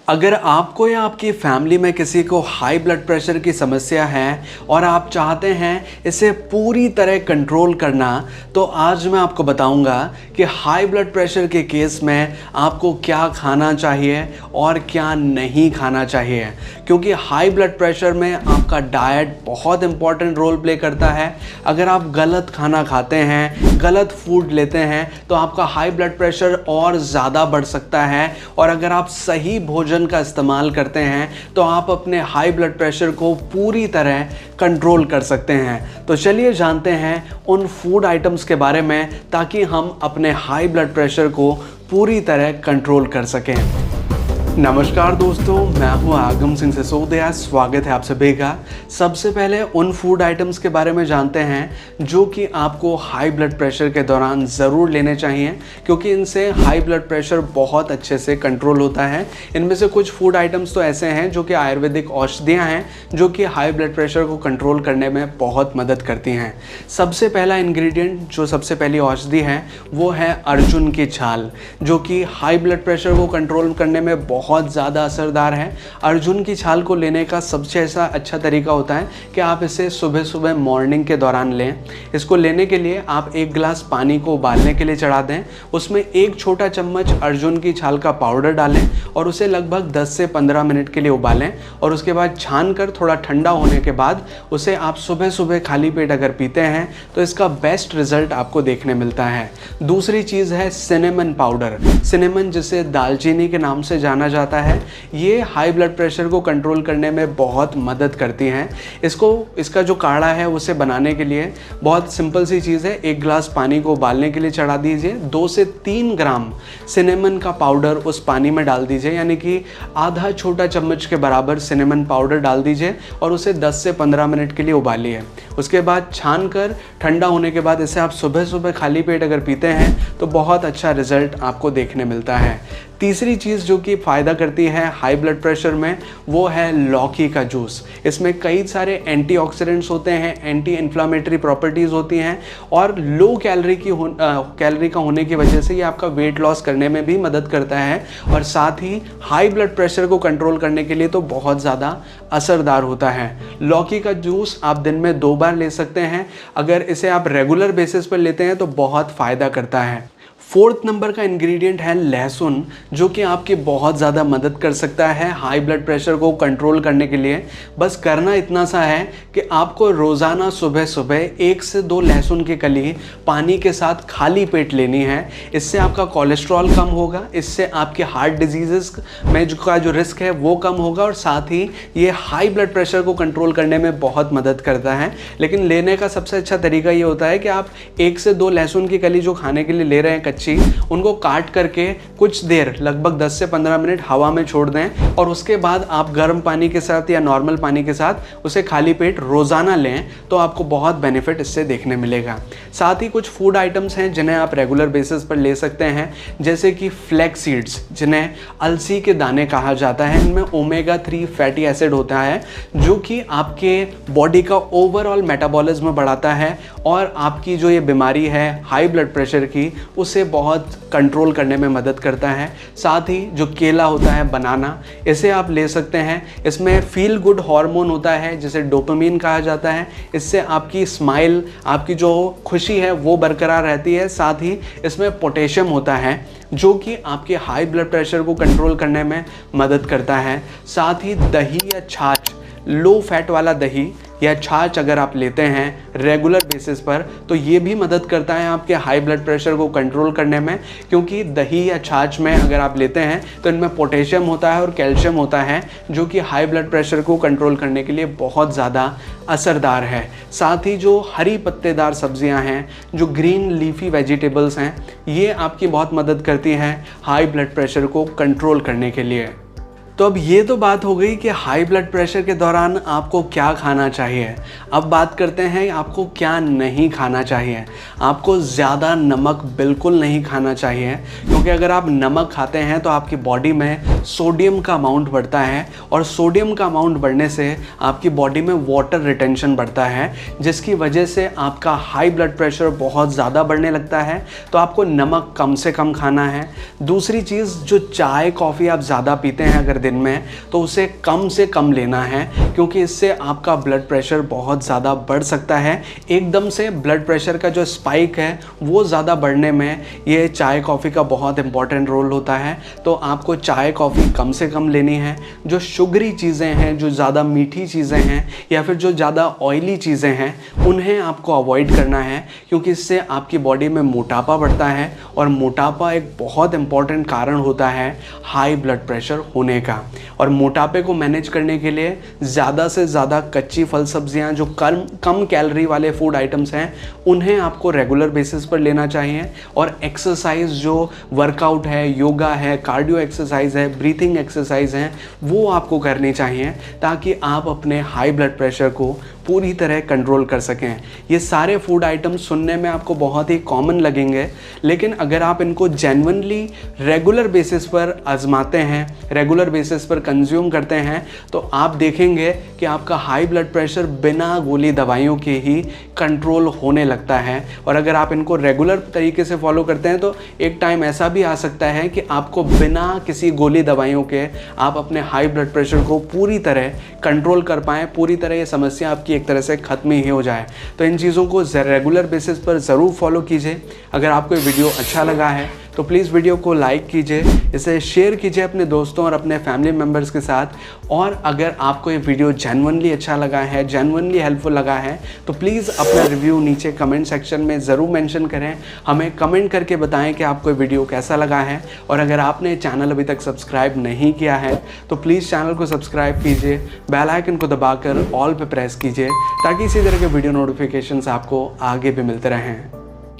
अगर आपको या आपकी फैमिली में किसी को हाई ब्लड प्रेशर की समस्या है और आप चाहते हैं इसे पूरी तरह कंट्रोल करना, तो आज मैं आपको बताऊंगा कि हाई ब्लड प्रेशर के केस में आपको क्या खाना चाहिए और क्या नहीं खाना चाहिए। क्योंकि हाई ब्लड प्रेशर में आपका डाइट बहुत इंपॉर्टेंट रोल प्ले करता है। अगर आप गलत खाना खाते हैं, गलत फूड लेते हैं, तो आपका हाई ब्लड प्रेशर और ज़्यादा बढ़ सकता है। और अगर आप सही भोजन का इस्तेमाल करते हैं तो आप अपने हाई ब्लड प्रेशर को पूरी तरह कंट्रोल कर सकते हैं। तो चलिए जानते हैं उन फूड आइटम्स के बारे में, ताकि हम अपने हाई ब्लड प्रेशर को पूरी तरह कंट्रोल कर सकें। नमस्कार दोस्तों, मैं हूं आगम सिंह सिसोदिया। स्वागत है आप सभी का। सबसे पहले उन फूड आइटम्स के बारे में जानते हैं जो कि आपको हाई ब्लड प्रेशर के दौरान ज़रूर लेने चाहिए, क्योंकि इनसे हाई ब्लड प्रेशर बहुत अच्छे से कंट्रोल होता है। इनमें से कुछ फूड आइटम्स तो ऐसे हैं जो कि आयुर्वेदिक औषधियाँ हैं जो कि हाई ब्लड प्रेशर को कंट्रोल करने में बहुत मदद करती हैं। सबसे पहला इंग्रेडिएंट, जो सबसे पहली औषधि है, वो है अर्जुन की छाल, जो कि हाई ब्लड प्रेशर को कंट्रोल करने में बहुत ज़्यादा असरदार है। अर्जुन की छाल को लेने का सबसे ऐसा अच्छा तरीका होता है कि आप इसे सुबह सुबह मॉर्निंग के दौरान लें। इसको लेने के लिए आप एक गिलास पानी को उबालने के लिए चढ़ा दें, उसमें एक छोटा चम्मच अर्जुन की छाल का पाउडर डालें और उसे लगभग 10 से 15 मिनट के लिए उबालें। और उसके बाद छान कर थोड़ा ठंडा होने के बाद उसे आप सुबह सुबह खाली पेट अगर पीते हैं तो इसका बेस्ट रिजल्ट आपको देखने मिलता है। दूसरी चीज़ है सिनेमन पाउडर। सिनेमन, जिसे दालचीनी के नाम से जाना जाता है, ये हाई ब्लड प्रेशर को कंट्रोल करने में बहुत मदद करती हैं। इसका जो काढ़ा है उसे बनाने के लिए बहुत सिंपल सी चीज़ है। एक गिलास पानी को उबालने के लिए चढ़ा दीजिए, 2 से 3 ग्राम सिनेमन का पाउडर उस पानी में डाल दीजिए, यानी कि आधा छोटा चम्मच के बराबर सिनेमन पाउडर डाल दीजिए और उसे 10 से 15 मिनट के लिए उबालिए। उसके बाद छान कर ठंडा होने के बाद इसे आप सुबह सुबह खाली पेट अगर पीते हैं तो बहुत अच्छा रिजल्ट आपको देखने मिलता है। तीसरी चीज़ जो कि फ़ायदा करती है हाई ब्लड प्रेशर में, वो है लौकी का जूस। इसमें कई सारे एंटीऑक्सीडेंट्स होते हैं, एंटी इन्फ्लामेटरी प्रॉपर्टीज़ होती हैं और लो कैलोरी का होने की वजह से ये आपका वेट लॉस करने में भी मदद करता है और साथ ही हाई ब्लड प्रेशर को कंट्रोल करने के लिए तो बहुत ज़्यादा असरदार होता है। लौकी का जूस आप दिन में 2 बार ले सकते हैं। अगर इसे आप रेगुलर बेसिस पर लेते हैं तो बहुत फ़ायदा करता है। 4th नंबर का इंग्रेडिएंट है लहसुन, जो कि आपकी बहुत ज़्यादा मदद कर सकता है हाई ब्लड प्रेशर को कंट्रोल करने के लिए। बस करना इतना सा है कि आपको रोज़ाना सुबह सुबह 1 से 2 लहसुन की कली पानी के साथ खाली पेट लेनी है। इससे आपका कोलेस्ट्रॉल कम होगा, इससे आपके हार्ट डिजीज़ में जो रिस्क है वो कम होगा और साथ ही ये हाई ब्लड प्रेशर को कंट्रोल करने में बहुत मदद करता है। लेकिन लेने का सबसे अच्छा तरीका ये होता है कि आप 1 से 2 लहसुन की कली जो खाने के लिए ले रहे हैं उनको काट करके कुछ देर, लगभग 10 से 15 मिनट हवा में छोड़ दें और उसके बाद आप गर्म पानी के साथ या नॉर्मल पानी के साथ उसे खाली पेट रोज़ाना लें, तो आपको बहुत बेनिफिट इससे देखने मिलेगा। साथ ही कुछ फूड आइटम्स हैं जिन्हें आप रेगुलर बेसिस पर ले सकते हैं, जैसे कि फ्लैक्स सीड्स, जिन्हें अलसी के दाने कहा जाता है। इनमें ओमेगा 3 फैटी एसिड होता है जो कि आपके बॉडी का ओवरऑल मेटाबॉलिज्म बढ़ाता है और आपकी जो ये बीमारी है हाई ब्लड प्रेशर की, उसे बहुत कंट्रोल करने में मदद करता है। साथ ही जो केला होता है, बनाना, इसे आप ले सकते हैं। इसमें फील गुड हार्मोन होता है जिसे डोपामिन कहा जाता है। इससे आपकी स्माइल, आपकी जो खुशी है वो बरकरार रहती है। साथ ही इसमें पोटेशियम होता है जो कि आपके हाई ब्लड प्रेशर को कंट्रोल करने में मदद करता है। साथ ही दही या छाछ, लो फैट वाला दही या छाछ अगर आप लेते हैं रेगुलर बेसिस पर, तो ये भी मदद करता है आपके हाई ब्लड प्रेशर को कंट्रोल करने में। क्योंकि दही या छाछ में अगर आप लेते हैं तो इनमें पोटेशियम होता है और कैल्शियम होता है, जो कि हाई ब्लड प्रेशर को कंट्रोल करने के लिए बहुत ज़्यादा असरदार है। साथ ही जो हरी पत्तेदार सब्जियां हैं, जो ग्रीन लीफी वेजिटेबल्स हैं, ये आपकी बहुत मदद करती हैं हाई ब्लड प्रेशर को कंट्रोल करने के लिए। तो अब ये तो बात हो गई कि हाई ब्लड प्रेशर के दौरान आपको क्या खाना चाहिए। अब बात करते हैं आपको क्या नहीं खाना चाहिए। आपको ज़्यादा नमक बिल्कुल नहीं खाना चाहिए, क्योंकि अगर आप नमक खाते हैं तो आपकी बॉडी में सोडियम का अमाउंट बढ़ता है और सोडियम का अमाउंट बढ़ने से आपकी बॉडी में वाटर रिटेंशन बढ़ता है, जिसकी वजह से आपका हाई ब्लड प्रेशर बहुत ज़्यादा बढ़ने लगता है। तो आपको नमक कम से कम खाना है। दूसरी चीज़, जो चाय कॉफ़ी आप ज़्यादा पीते हैं अगर दिन में, तो उसे कम से कम लेना है, क्योंकि इससे आपका ब्लड प्रेशर बहुत ज़्यादा बढ़ सकता है। एकदम से ब्लड प्रेशर का जो स्पाइक है वो ज़्यादा बढ़ने में ये चाय कॉफ़ी का बहुत इंपॉर्टेंट रोल होता है। तो आपको चाय कॉफ़ी कम से कम लेनी है। जो शुगरी चीज़ें हैं, जो ज़्यादा मीठी चीज़ें हैं या फिर जो ज़्यादा ऑयली चीज़ें हैं, उन्हें आपको अवॉइड करना है, क्योंकि इससे आपकी बॉडी में मोटापा बढ़ता है और मोटापा एक बहुत इंपॉर्टेंट कारण होता है हाई ब्लड प्रेशर होने का। और मोटापे को मैनेज करने के लिए ज़्यादा से ज़्यादा कच्ची फल सब्जियां, जो कम कैलोरी वाले फूड आइटम्स हैं, उन्हें आपको रेगुलर बेसिस पर लेना चाहिए। और एक्सरसाइज, जो वर्कआउट है, योगा है, कार्डियो एक्सरसाइज है, ब्रीथिंग एक्सरसाइज है, वो आपको करनी चाहिए, ताकि आप अपने हाई ब्लड प्रेशर को पूरी तरह कंट्रोल कर सकें। ये सारे फूड आइटम्स सुनने में आपको बहुत ही कॉमन लगेंगे, लेकिन अगर आप इनको जेन्युइनली रेगुलर बेसिस पर आजमाते हैं, रेगुलर बेसिस पर कंज्यूम करते हैं, तो आप देखेंगे कि आपका हाई ब्लड प्रेशर बिना गोली दवाइयों के ही कंट्रोल होने लगता है। और अगर आप इनको रेगुलर तरीके से फॉलो करते हैं तो एक टाइम ऐसा भी आ सकता है कि आपको बिना किसी गोली दवाइयों के आप अपने हाई ब्लड प्रेशर को पूरी तरह कंट्रोल कर पाएँ, पूरी तरह ये समस्या आपकी एक तरह से ख़त्म ही हो जाए। तो इन चीज़ों को रेगुलर बेसिस पर ज़रूर फॉलो कीजिए। अगर आपको ये वीडियो अच्छा लगा है तो प्लीज़ वीडियो को लाइक कीजिए, इसे शेयर कीजिए अपने दोस्तों और अपने फैमिली मेम्बर्स के साथ। और अगर आपको ये वीडियो जेन्युइनली अच्छा लगा है, जेन्युइनली हेल्पफुल लगा है, तो प्लीज़ अपना रिव्यू नीचे कमेंट सेक्शन में ज़रूर मेंशन करें। हमें कमेंट करके बताएं कि आपको ये वीडियो कैसा लगा है। और अगर आपने चैनल अभी तक सब्सक्राइब नहीं किया है तो प्लीज़ चैनल को सब्सक्राइब कीजिए, बेल आइकन को दबाकर ऑल पे प्रेस कीजिए, ताकि इसी तरह के वीडियो नोटिफिकेशंस आपको आगे भी मिलते रहें।